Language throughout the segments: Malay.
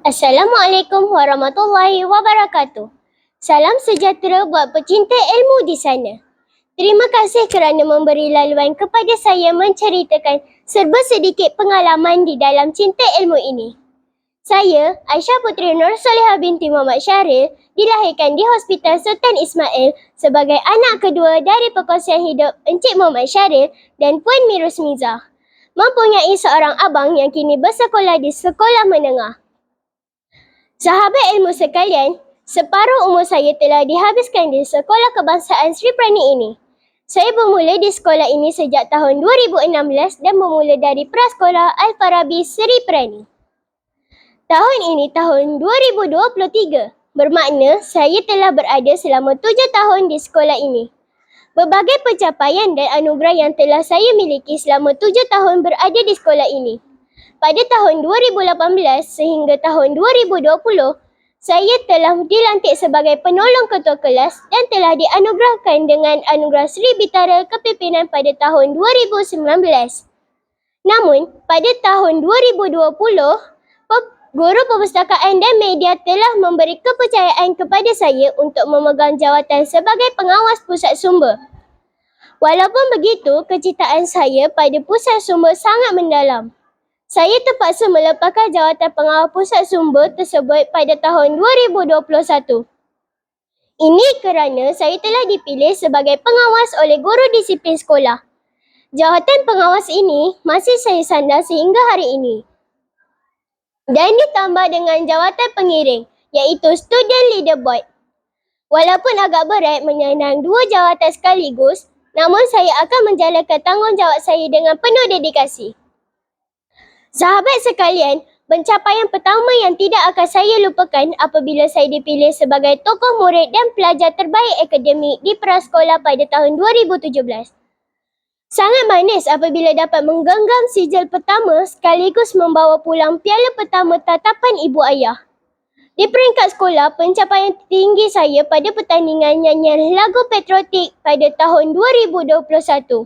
Assalamualaikum warahmatullahi wabarakatuh. Salam sejahtera buat pecinta ilmu di sana. Terima kasih kerana memberi laluan kepada saya menceritakan serba sedikit pengalaman di dalam cinta ilmu ini. Saya, Aisyah Putri Nur Solehah binti Muhammad Syahril, dilahirkan di Hospital Sultan Ismail sebagai anak kedua dari perkongsian hidup Encik Muhammad Syahril dan Puan Mirus Mizah. Mempunyai seorang abang yang kini bersekolah di sekolah menengah. Sahabat ilmu sekalian, separuh umur saya telah dihabiskan di Sekolah Kebangsaan Sri Prani ini. Saya bermula di sekolah ini sejak tahun 2016 dan bermula dari Prasekolah Al-Farabi Sri Prani. Tahun ini tahun 2023, bermakna saya telah berada selama 7 tahun di sekolah ini. Berbagai pencapaian dan anugerah yang telah saya miliki selama 7 tahun berada di sekolah ini. Pada tahun 2018 sehingga tahun 2020, saya telah dilantik sebagai penolong ketua kelas dan telah dianugerahkan dengan Anugerah Sri Bintara Kepimpinan pada tahun 2019. Namun, pada tahun 2020, guru perpustakaan dan media telah memberi kepercayaan kepada saya untuk memegang jawatan sebagai pengawas pusat sumber. Walaupun begitu, kecintaan saya pada pusat sumber sangat mendalam. Saya terpaksa melepaskan jawatan pengawal pusat sumber tersebut pada tahun 2021. Ini kerana saya telah dipilih sebagai pengawas oleh guru disiplin sekolah. Jawatan pengawas ini masih saya sandang sehingga hari ini. Dan ditambah dengan jawatan pengiring, iaitu Student Leaderboard. Walaupun agak berat menyandang dua jawatan sekaligus, namun saya akan menjalankan tanggungjawab saya dengan penuh dedikasi. Sahabat sekalian, pencapaian pertama yang tidak akan saya lupakan apabila saya dipilih sebagai tokoh murid dan pelajar terbaik akademik di prasekolah pada tahun 2017. Sangat manis apabila dapat menggenggam sijil pertama sekaligus membawa pulang piala pertama tatapan ibu ayah. Di peringkat sekolah, pencapaian tinggi saya pada pertandingan nyanyian lagu patriotik pada tahun 2021.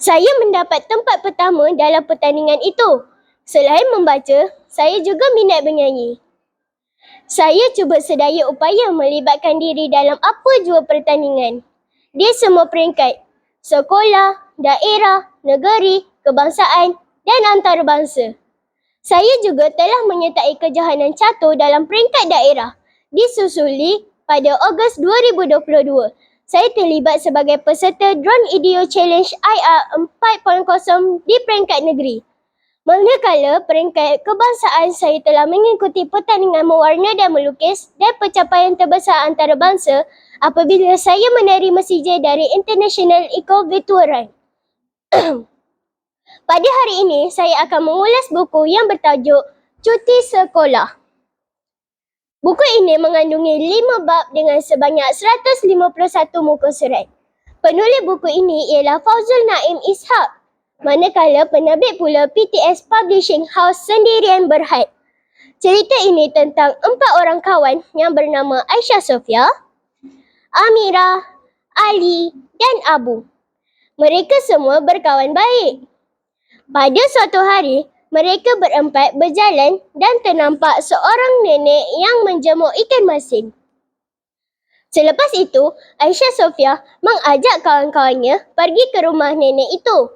Saya mendapat tempat pertama dalam pertandingan itu. Selain membaca, saya juga minat bernyanyi. Saya cuba sedaya upaya melibatkan diri dalam apa jua pertandingan. Di semua peringkat, sekolah, daerah, negeri, kebangsaan dan antarabangsa. Saya juga telah menyertai kejohanan catur dalam peringkat daerah, disusuli pada Ogos 2022. Saya terlibat sebagai peserta Drone Ideo Challenge IR 4.0 di peringkat negeri. Manakala peringkat kebangsaan, saya telah mengikuti pertandingan mewarna dan melukis dan pencapaian terbesar antarabangsa apabila saya menerima sijil dari International Eco Virtual Run. Pada hari ini, saya akan mengulas buku yang bertajuk Cuti Sekolah. Buku ini mengandungi 5 bab dengan sebanyak 151 muka surat. Penulis buku ini ialah Fauzul Naim Ishak, manakala penerbit pula PTS Publishing House Sendirian Berhad. Cerita ini tentang 4 orang kawan yang bernama Aisyah Sofia, Amira, Ali dan Abu. Mereka semua berkawan baik. Pada suatu hari, mereka berempat berjalan dan ternampak seorang nenek yang menjemur ikan masin. Selepas itu, Aisyah Sofia mengajak kawan-kawannya pergi ke rumah nenek itu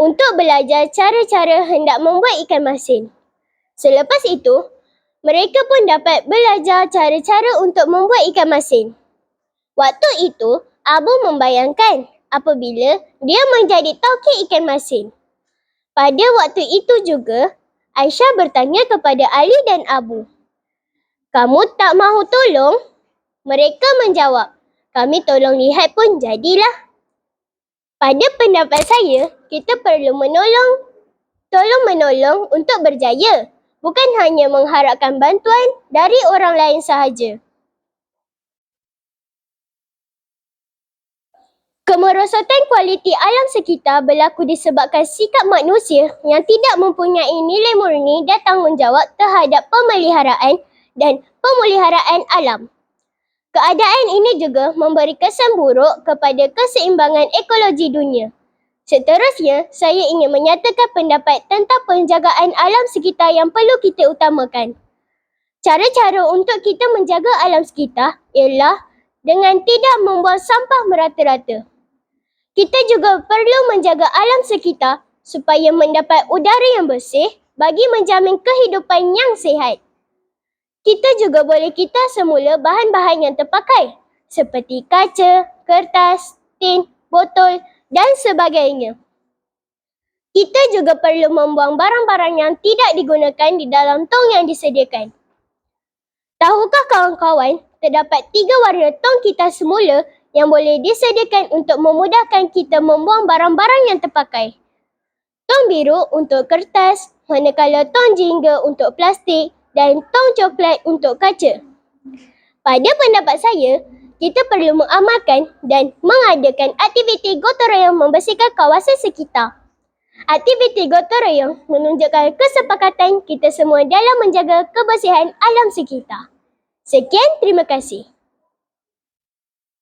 untuk belajar cara-cara hendak membuat ikan masin. Selepas itu, mereka pun dapat belajar cara-cara untuk membuat ikan masin. Waktu itu, Abu membayangkan apabila dia menjadi tauke ikan masin. Pada waktu itu juga, Aisyah bertanya kepada Ali dan Abu, "Kamu tak mahu tolong?" Mereka menjawab, "Kami tolong lihat pun jadilah." Pada pendapat saya, kita perlu tolong-menolong untuk berjaya, bukan hanya mengharapkan bantuan dari orang lain sahaja. Kemerosotan kualiti alam sekitar berlaku disebabkan sikap manusia yang tidak mempunyai nilai murni dan tanggungjawab terhadap pemeliharaan dan pemeliharaan alam. Keadaan ini juga memberi kesan buruk kepada keseimbangan ekologi dunia. Seterusnya, saya ingin menyatakan pendapat tentang penjagaan alam sekitar yang perlu kita utamakan. Cara-cara untuk kita menjaga alam sekitar ialah dengan tidak membuang sampah merata-rata. Kita juga perlu menjaga alam sekitar supaya mendapat udara yang bersih bagi menjamin kehidupan yang sihat. Kita juga boleh semula bahan-bahan yang terpakai seperti kaca, kertas, tin, botol dan sebagainya. Kita juga perlu membuang barang-barang yang tidak digunakan di dalam tong yang disediakan. Tahukah kawan-kawan, terdapat 3 warna tong kita semula yang boleh disediakan untuk memudahkan kita membuang barang-barang yang terpakai. Tong biru untuk kertas, manakala tong jingga untuk plastik dan tong coklat untuk kaca. Pada pendapat saya, kita perlu mengamalkan dan mengadakan aktiviti gotong royong membersihkan kawasan sekitar. Aktiviti gotong royong menunjukkan kesepakatan kita semua dalam menjaga kebersihan alam sekitar. Sekian, terima kasih.